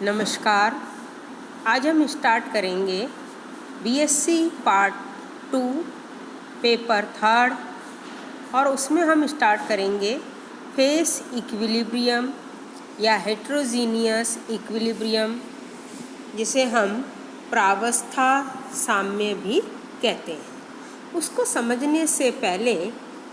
नमस्कार। आज हम स्टार्ट करेंगे बीएससी पार्ट 2 पेपर 3 और उसमें हम स्टार्ट करेंगे फेस इक्विलिब्रियम या हेट्रोजीनियस इक्विलिब्रियम, जिसे हम प्रावस्था साम्य भी कहते हैं। उसको समझने से पहले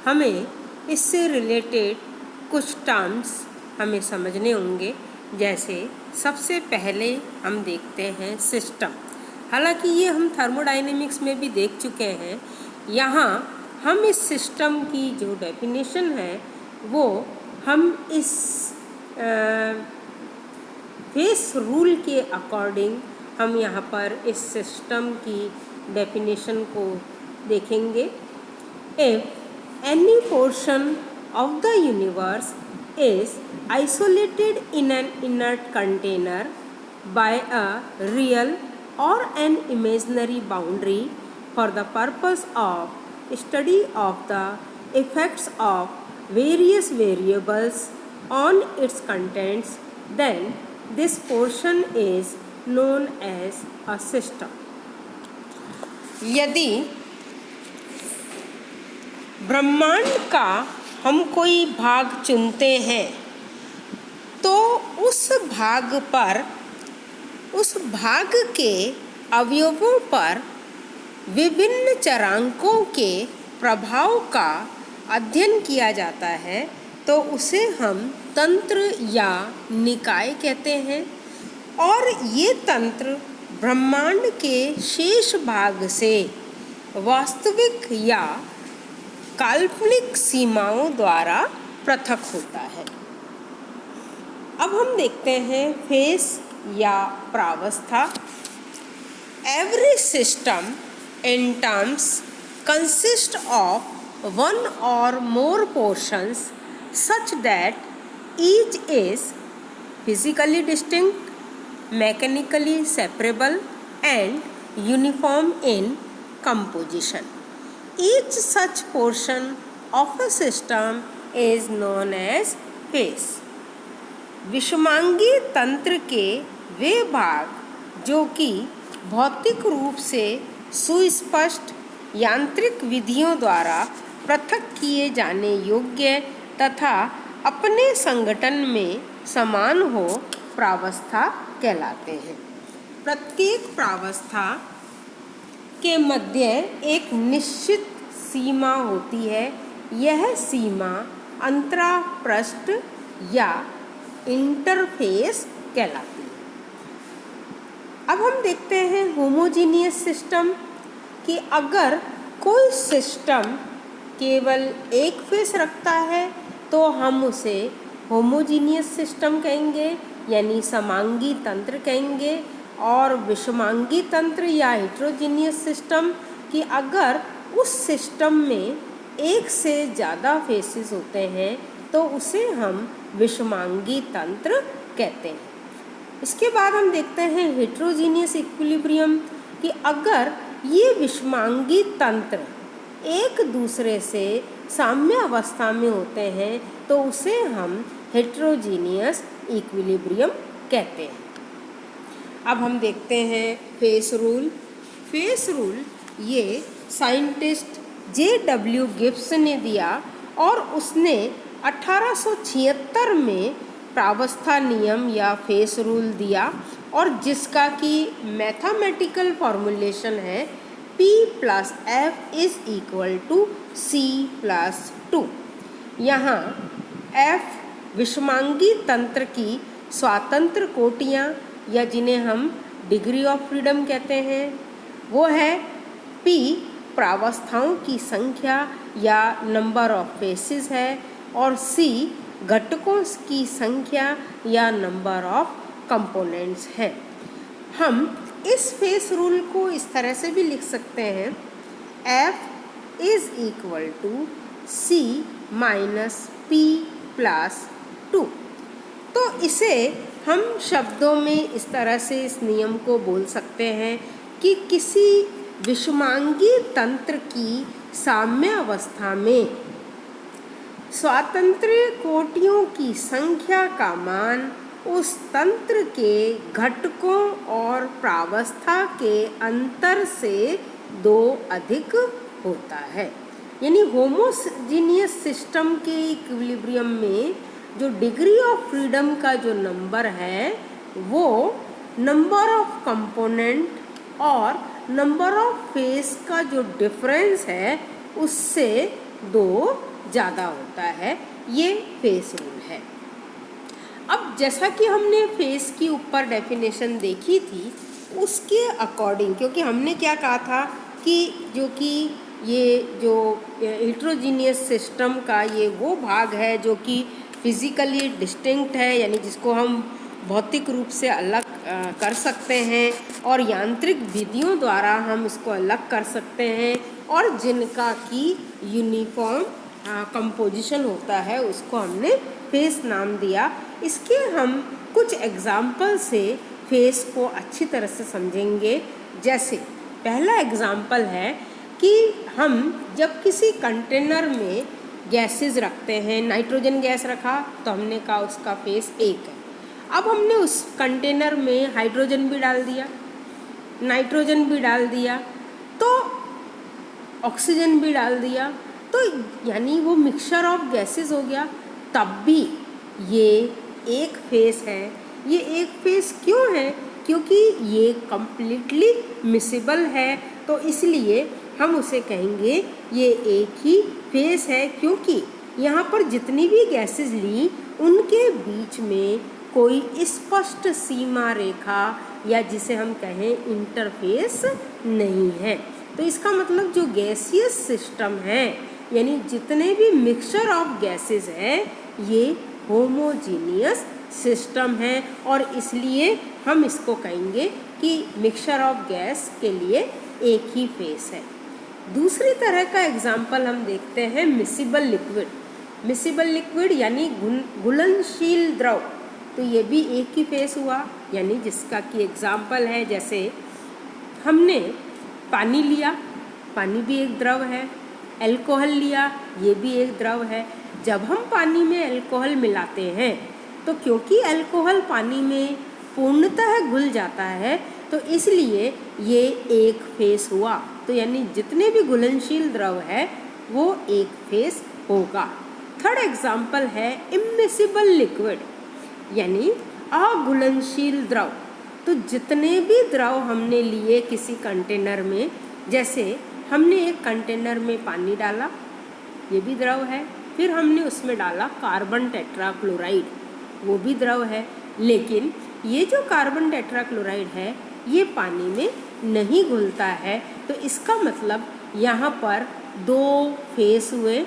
हमें इससे रिलेटेड कुछ टर्म्स हमें समझने होंगे। जैसे सबसे पहले हम देखते हैं सिस्टम। हालांकि ये हम थर्मोडायनेमिक्स में भी देख चुके हैं। यहाँ हम इस सिस्टम की जो डेफिनेशन है वो हम इस फेस रूल के अकॉर्डिंग हम यहाँ पर इस सिस्टम की डेफिनेशन को देखेंगे। If any portion of the universe is isolated in an inert container by a real or an imaginary boundary for the purpose of study of the effects of various variables on its contents, then this portion is known as a system. यदि ब्रह्मांड का हम कोई भाग चुनते हैं तो उस भाग के अवयवों पर विभिन्न चरांकों के प्रभाव का अध्ययन किया जाता है, तो उसे हम तंत्र या निकाय कहते हैं। और ये तंत्र ब्रह्मांड के शेष भाग से वास्तविक या काल्पनिक सीमाओं द्वारा पृथक होता है। अब हम देखते हैं फेस या प्रावस्था। Every system in terms consist of one or more portions such that each is physically distinct, mechanically separable and uniform in composition. Each such portion of a system is known as phase. विषमांगी तंत्र के वे भाग जो कि भौतिक रूप से सुस्पष्ट यांत्रिक विधियों द्वारा पृथक किए जाने योग्य तथा अपने संगठन में समान हो, प्रावस्था कहलाते हैं। प्रत्येक प्रावस्था के मध्य एक निश्चित सीमा होती है। यह सीमा अंतरापृष्ठ या इंटरफेस कहलाती है। अब हम देखते हैं होमोजीनियस सिस्टम कि अगर कोई सिस्टम केवल एक फेस रखता है तो हम उसे होमोजीनियस सिस्टम कहेंगे, यानी समांगी तंत्र कहेंगे। और विषमांगी तंत्र या हेट्रोजीनियस सिस्टम कि अगर उस सिस्टम में एक से ज़्यादा फेसेस होते हैं तो उसे हम विषमांगी तंत्र कहते हैं। इसके बाद हम देखते हैं हेट्रोजीनियस इक्विलिब्रियम कि अगर ये विषमांगी तंत्र एक दूसरे से साम्य अवस्था में होते हैं तो उसे हम हेट्रोजीनियस इक्विलिब्रियम कहते हैं। अब हम देखते हैं फेस रूल। फेस रूल ये साइंटिस्ट J.W. गिब्स ने दिया और उसने 1876 में प्रावस्था नियम या फेस रूल दिया, और जिसका कि मैथमेटिकल फॉर्मूलेशन है P + F = C+2। यहाँ F विषमांगी तंत्र की स्वातंत्र कोटियाँ या जिन्हें हम डिग्री ऑफ फ्रीडम कहते हैं, वो है P प्रावस्थाओं की संख्या या नंबर ऑफ फेसेस है, और C घटकों की संख्या या नंबर ऑफ कंपोनेंट्स है। हम इस फेस रूल को इस तरह से भी लिख सकते हैं F = C - P+2। तो इसे हम शब्दों में इस तरह से इस नियम को बोल सकते हैं कि किसी विषमांगी तंत्र की साम्य अवस्था में स्वातंत्र्य कोटियों की संख्या का मान उस तंत्र के घटकों और प्रावस्था के अंतर से 2 अधिक होता है। यानी होमोजीनियस सिस्टम के इक्विलिब्रियम में जो डिग्री ऑफ फ्रीडम का जो नंबर है वो नंबर ऑफ कंपोनेंट और नंबर ऑफ फेस का जो डिफरेंस है उससे 2 ज़्यादा होता है। ये फेस रूल है। अब जैसा कि हमने फेस की ऊपर डेफिनेशन देखी थी उसके अकॉर्डिंग, क्योंकि हमने क्या कहा था कि ये जो हेट्रोजीनियस सिस्टम का ये वो भाग है जो कि फिज़िकली डिस्टिंक्ट है, यानी जिसको हम भौतिक रूप से अलग कर सकते हैं और यांत्रिक विधियों द्वारा हम इसको अलग कर सकते हैं, और जिनका की यूनिफॉर्म कंपोजिशन होता है उसको हमने फेस नाम दिया। इसके हम कुछ एग्जाम्पल से फेस को अच्छी तरह से समझेंगे। जैसे पहला एग्जाम्पल है कि हम जब किसी कंटेनर में गैसेस रखते हैं, नाइट्रोजन गैस रखा तो हमने कहा उसका फेस 1 है। अब हमने उस कंटेनर में हाइड्रोजन भी डाल दिया, नाइट्रोजन भी डाल दिया, तो ऑक्सीजन भी डाल दिया, तो यानी वो मिक्सचर ऑफ गैसेस हो गया, तब भी ये एक फेस है। ये एक फेस क्यों है? क्योंकि ये कम्प्लीटली मिसिबल है, तो इसलिए हम उसे कहेंगे ये एक ही फेस है, क्योंकि यहाँ पर जितनी भी गैसेस ली उनके बीच में कोई स्पष्ट सीमा रेखा या जिसे हम कहें इंटरफेस नहीं है। तो इसका मतलब जो गैसियस सिस्टम है, यानी जितने भी मिक्सचर ऑफ गैसेस हैं ये होमोजीनियस सिस्टम है, और इसलिए हम इसको कहेंगे कि मिक्सचर ऑफ गैस के लिए एक ही फेस है। दूसरी तरह का एग्जाम्पल हम देखते हैं मिसिबल लिक्विड। मिसिबल लिक्विड यानी घुलनशील द्रव, तो ये भी एक ही फेस हुआ, यानी जिसका कि एग्जाम्पल है जैसे हमने पानी लिया, पानी भी एक द्रव है, अल्कोहल लिया, ये भी एक द्रव है। जब हम पानी में अल्कोहल मिलाते हैं तो क्योंकि अल्कोहल पानी में पूर्णतः घुल जाता है तो इसलिए ये एक फेस हुआ, तो यानी जितने भी घुलनशील द्रव है वो एक फेस होगा। थर्ड एग्जाम्पल है इमिसिबल लिक्विड, यानी अघुलनशील द्रव। तो जितने भी द्रव हमने लिए किसी कंटेनर में, जैसे हमने एक कंटेनर में पानी डाला, ये भी द्रव है, फिर हमने उसमें डाला कार्बन टेट्राक्लोराइड, वो भी द्रव है, लेकिन ये जो कार्बन टेट्राक्लोराइड है ये पानी में नहीं घुलता है। तो इसका मतलब यहाँ पर 2 फेस हुए,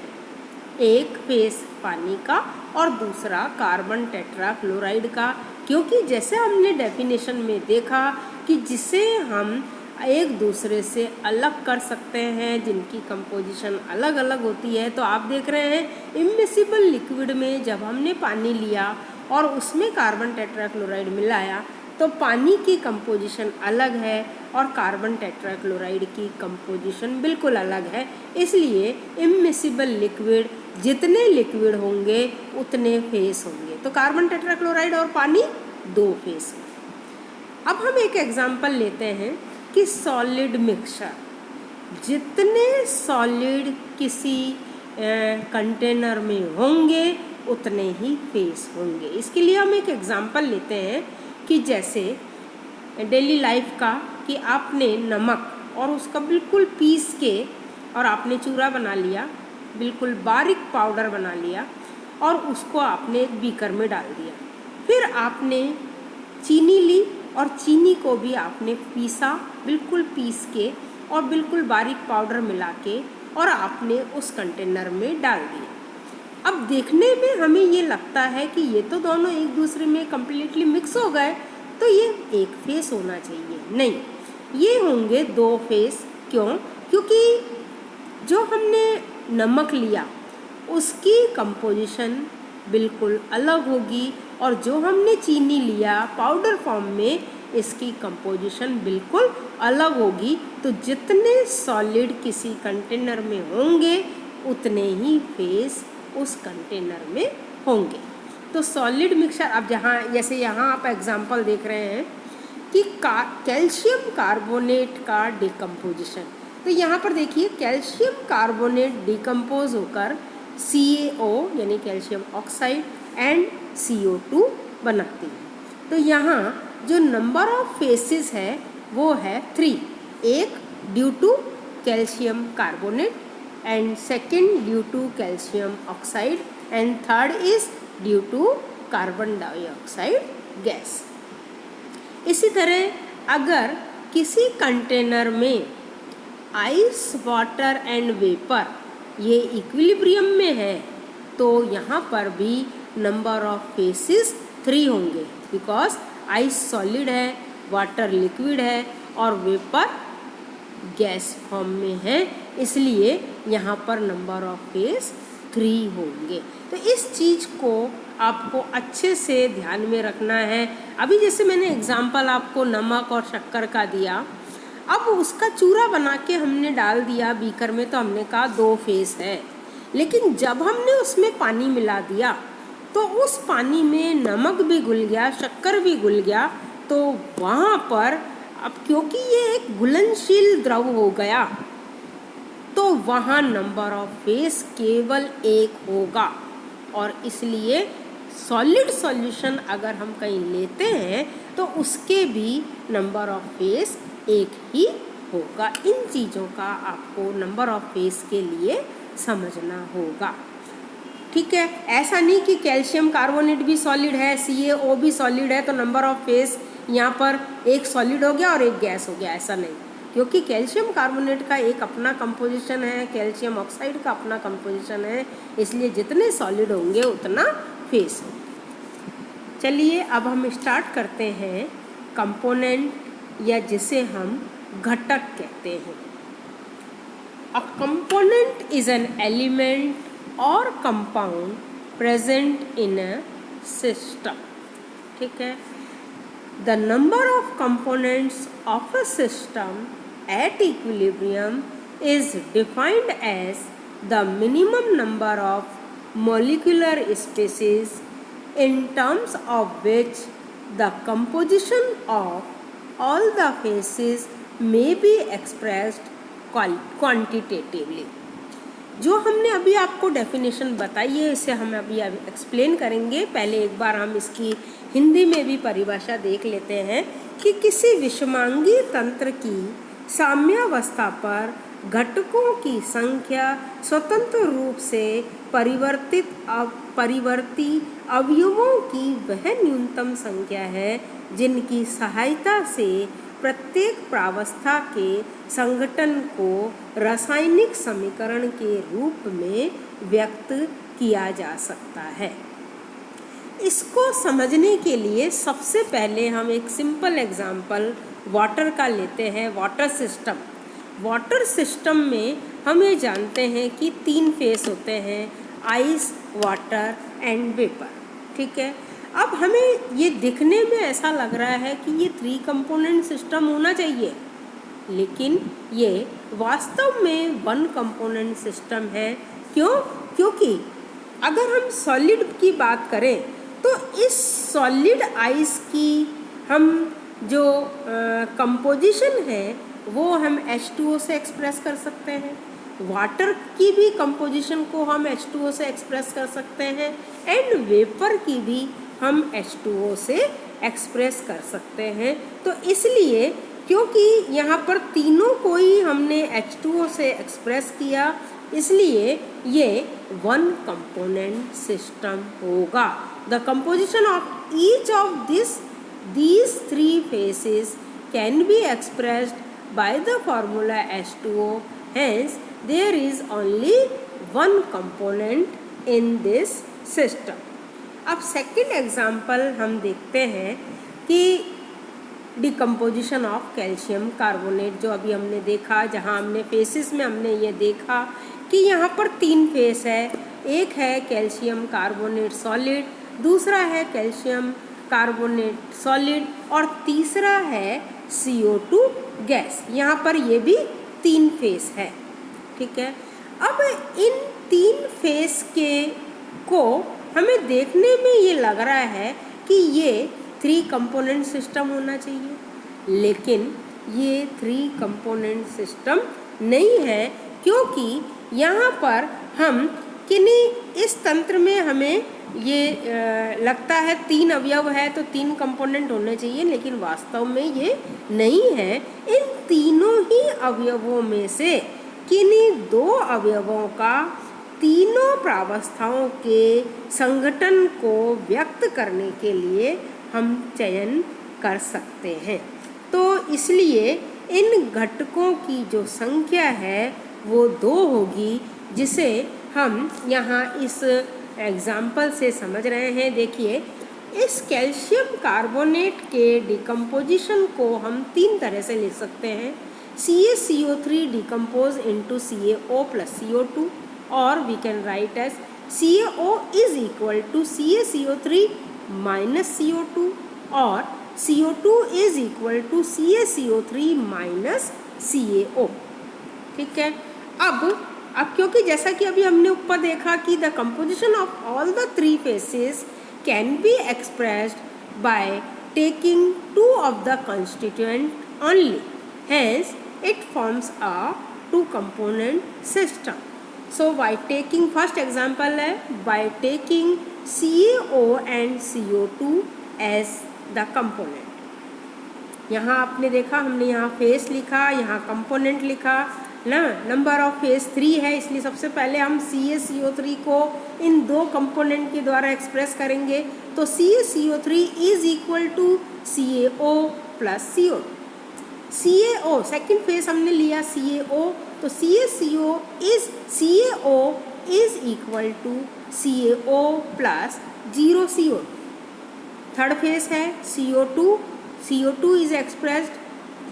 एक फेस पानी का और दूसरा कार्बन टेट्राक्लोराइड का, क्योंकि जैसे हमने डेफिनेशन में देखा कि जिसे हम एक दूसरे से अलग कर सकते हैं, जिनकी कंपोजिशन अलग अलग होती है। तो आप देख रहे हैं इमिसिबल लिक्विड में जब हमने पानी लिया और उसमें कार्बन टेट्राक्लोराइड मिलाया तो पानी की कंपोजिशन अलग है और कार्बन टेट्राक्लोराइड की कंपोजिशन बिल्कुल अलग है। इसलिए इमिसिबल लिक्विड जितने लिक्विड होंगे उतने फेस होंगे। तो कार्बन टेट्राक्लोराइड और पानी 2 फेस। अब हम एक एग्जांपल लेते हैं कि सॉलिड मिक्सचर, जितने सॉलिड किसी कंटेनर में होंगे उतने ही फेस होंगे। इसके लिए हम एक एग्जांपल लेते हैं कि जैसे डेली लाइफ का, कि आपने नमक और उसका बिल्कुल पीस के और आपने चूरा बना लिया, बिल्कुल बारीक पाउडर बना लिया और उसको आपने एक बीकर में डाल दिया। फिर आपने चीनी ली और चीनी को भी आपने पीसा, बिल्कुल पीस के और बिल्कुल बारीक पाउडर मिला के और आपने उस कंटेनर में डाल दिया। अब देखने में हमें ये लगता है कि ये तो दोनों एक दूसरे में कम्प्लीटली मिक्स हो गए, तो ये एक फेस होना चाहिए। नहीं, ये होंगे 2 फेस। क्यों? क्योंकि जो हमने नमक लिया उसकी कंपोजिशन बिल्कुल अलग होगी और जो हमने चीनी लिया पाउडर फॉर्म में इसकी कंपोजिशन बिल्कुल अलग होगी। तो जितने सॉलिड किसी कंटेनर में होंगे उतने ही फेस उस कंटेनर में होंगे। तो सॉलिड मिक्सचर, अब जहाँ जैसे यहाँ आप एग्जांपल देख रहे हैं कि कैल्शियम कार्बोनेट का डिकम्पोजिशन, तो यहाँ पर देखिए कैल्शियम कार्बोनेट डिकम्पोज होकर CaO यानी कैल्शियम ऑक्साइड एंड CO2 बनाती है। तो यहाँ जो नंबर ऑफ फेसेस है वो है 3, एक due to calcium carbonate and second due to calcium oxide and third is due to carbon dioxide gas. इसी तरह अगर किसी कंटेनर में आइस, वाटर एंड वेपर ये इक्विलिब्रियम में है तो यहाँ पर भी नंबर ऑफ फेसेस 3 होंगे, बिकॉज आइस सॉलिड है, वाटर लिक्विड है और वेपर गैस फॉर्म में है, इसलिए यहाँ पर नंबर ऑफ फेस 3 होंगे। तो इस चीज़ को आपको अच्छे से ध्यान में रखना है। अभी जैसे मैंने एग्जाम्पल आपको नमक और शक्कर का दिया, अब उसका चूरा बना के हमने डाल दिया बीकर में तो हमने कहा 2 फेस है, लेकिन जब हमने उसमें पानी मिला दिया तो उस पानी में नमक भी घुल गया, शक्कर भी घुल गया, तो वहाँ पर अब क्योंकि ये एक घुलनशील द्रव हो गया तो वहाँ नंबर ऑफ फेस केवल 1 होगा, और इसलिए सॉलिड सॉल्यूशन अगर हम कहीं लेते हैं तो उसके भी नंबर ऑफ फेस 1 ही होगा। इन चीज़ों का आपको नंबर ऑफ फेस के लिए समझना होगा, ठीक है। ऐसा नहीं कि कैल्शियम कार्बोनेट भी सॉलिड है, CaO भी सॉलिड है तो नंबर ऑफ फेस यहाँ पर एक सॉलिड हो गया और एक गैस हो गया, ऐसा नहीं, क्योंकि कैल्शियम कार्बोनेट का एक अपना कंपोजिशन है, कैल्शियम ऑक्साइड का अपना कंपोजिशन है, इसलिए जितने सॉलिड होंगे उतना फेस होगा। चलिए अब हम स्टार्ट करते हैं कंपोनेंट, या जिसे हम घटक कहते हैं। A component is an element or compound present in a system, ठीक है। The number of components of a system at equilibrium is defined as the minimum number of molecular species in terms of which the composition of all the phases may be expressed quantitatively। जो हमने अभी आपको definition बताई है इसे हम अभी explain करेंगे। पहले एक बार हम इसकी हिंदी में भी परिभाषा देख लेते हैं कि किसी विषमांगी तंत्र की साम्यावस्था पर घटकों की संख्या स्वतंत्र रूप से परिवर्ती अवयवों की वह न्यूनतम संख्या है जिनकी सहायता से प्रत्येक प्रावस्था के संगठन को रासायनिक समीकरण के रूप में व्यक्त किया जा सकता है। इसको समझने के लिए सबसे पहले हम एक सिंपल एग्जाम्पल वाटर का लेते हैं। वाटर सिस्टम में हम ये जानते हैं कि 3 फेस होते हैं, आइस, वाटर एंड वेपर, ठीक है। अब हमें ये दिखने में ऐसा लग रहा है कि ये 3 कंपोनेंट सिस्टम होना चाहिए, लेकिन ये वास्तव में 1 कंपोनेंट सिस्टम है। क्यों? क्योंकि अगर हम सॉलिड की बात करें तो इस सॉलिड आइस की हम जो कंपोजिशन है वो हम H2O से एक्सप्रेस कर सकते हैं, वाटर की भी कंपोजिशन को हम H2O से एक्सप्रेस कर सकते हैं एंड वेपर की भी हम H2O से एक्सप्रेस कर सकते हैं। तो इसलिए क्योंकि यहाँ पर तीनों को ही हमने H2O से एक्सप्रेस किया, इसलिए ये 1 कंपोनेंट सिस्टम होगा। The composition of each of these 3 phases can be expressed by the formula H2O, hence there is only 1 component in this system। अब सेकेंड एग्जाम्पल हम देखते हैं कि डिकम्पोजिशन ऑफ कैल्शियम कार्बोनेट, जो अभी हमने देखा, जहाँ हमने फेसिस में हमने ये देखा कि यहाँ पर 3 फेस है। एक है कैल्शियम कार्बोनेट सॉलिड, दूसरा है कैल्शियम कार्बोनेट सॉलिड और तीसरा है CO2 गैस। यहाँ पर ये भी 3 फेस है, ठीक है। अब इन 3 फेस को हमें देखने में ये लग रहा है कि ये 3 कंपोनेंट सिस्टम होना चाहिए, लेकिन ये 3 कंपोनेंट सिस्टम नहीं है, क्योंकि यहाँ पर हम किन्हीं इस तंत्र में हमें ये लगता है 3 अवयव है तो 3 कंपोनेंट होने चाहिए, लेकिन वास्तव में ये नहीं है। इन तीनों ही अवयवों में से किन्हीं 2 अवयवों का तीनों प्रावस्थाओं के संगठन को व्यक्त करने के लिए हम चयन कर सकते हैं। तो इसलिए इन घटकों की जो संख्या है वो 2 होगी, जिसे हम यहाँ इस एग्जाम्पल से समझ रहे हैं। देखिए, इस कैल्शियम कार्बोनेट के डिकम्पोजिशन को हम 3 तरह से लिख सकते हैं। CaCO3 decompose into CaO plus CO2, और we can write as CaO is equal to CaCO3 minus CO2, और CO2 is equal to CaCO3 minus CaO। ठीक है। अब क्योंकि जैसा कि अभी हमने ऊपर देखा कि the composition of all the 3 phases can be expressed by taking 2 of the constituent only, hence it forms a 2 component system. So by taking, first example है by taking CaO and CO2 as the component. यहाँ आपने देखा, हमने यहाँ face लिखा, यहाँ component लिखा ना। नंबर ऑफ फेस 3 है, इसलिए सबसे पहले हम CaCO3 को इन 2 कंपोनेंट के द्वारा एक्सप्रेस करेंगे। तो CaCO3 is equal to CaO plus CO। CaO second phase हमने लिया CaO, तो CaO is equal to CaO plus 0 CO। Third phase है CO2 is expressed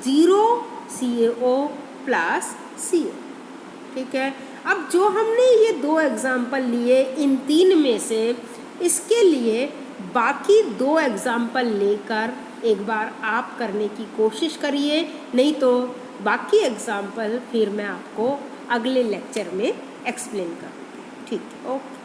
0 CaO plus CO। ठीक है। अब जो हमने ये 2 एग्जाम्पल लिए इन 3 में से, इसके लिए बाकी 2 एग्जाम्पल लेकर एक बार आप करने की कोशिश करिए, नहीं तो बाकी एग्जाम्पल फिर मैं आपको अगले लेक्चर में एक्सप्लेन करूँगी। ठीक है, ओके।